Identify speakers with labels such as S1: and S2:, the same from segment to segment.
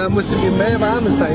S1: Muslim mấy ba mình xài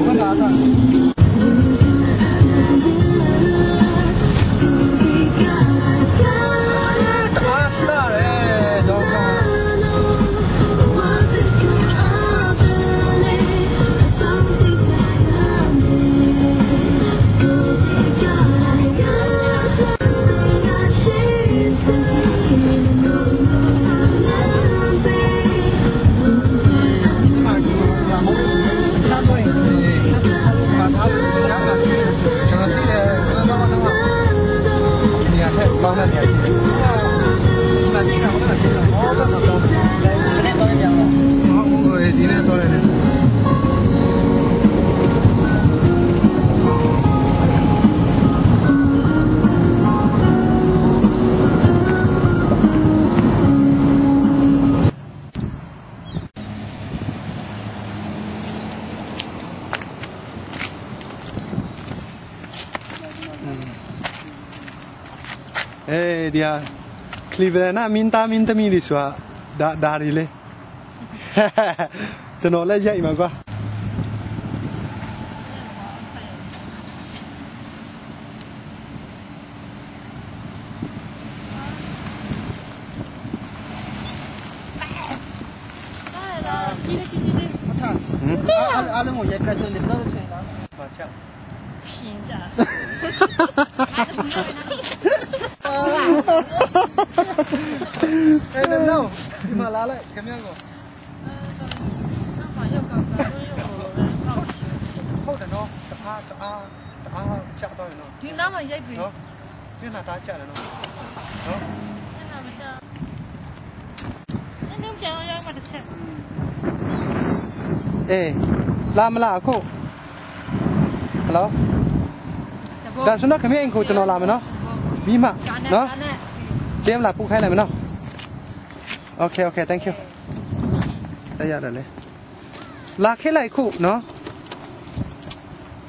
S1: dia Cleveland minta mi đi xóa đã đi lên cho nó lấy dậy mà qua
S2: အားလုံးကိုရိုက်ကဆိုနေတော့ဆင်တာမချ
S3: 拼一下。
S2: 哎，那你妈来了，怎么样个？
S3: 那嘛要搞搞又
S2: 好的喏，下到人喏。
S3: 听那嘛也对。
S2: 听那打架了喏。喏。
S3: 听那么讲。那你们讲要么的吃。
S1: 哎，拉没拉够？Hello。ဒါဆိုတော့ခမင်းကိုကျွန်တော်လာမယ်နော်ပြီးမှနော်ကျင်းလာပူခိုင်းလိုက်မယ်နော် Okay okay thank you ရတယ်လေလာခဲ့လိုက်ခုနော်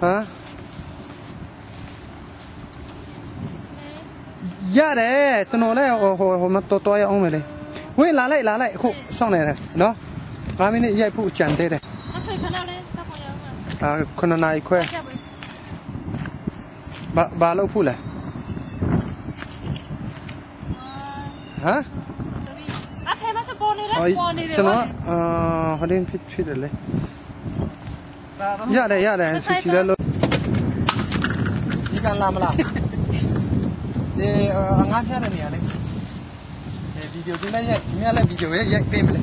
S1: ဟမ်ရတယ်ကျွန်တော်လည်းဟိုမတော်ရအောင်မယ်လေဝင်းလာလိုက်အခုစောင့်နေတယ်နော်5မိနစ်ရိုက်ဖို့ကြံသေးတယ်
S3: အဲ့ဆိုခဏလေးတောက်ပါရအောင်
S1: 9နာရီခွဲဘာလို့ဖူးလဲဟမ်
S3: အဖေမစပေါ်နေတယ်ပေါ်နေတယ်
S1: ကျွန်တော်ဟိုတင်းဖြစ်တယ်လေရတယ်စီစီလဲလို့ဒီကလာမလားဒီငါးဖျားတဲ့နေရာလေဒီဗီဒီယိုဒီလည်းရိုက်ဒီမြလည်းဗီဒီယိုရိုက်ပေးမလဲ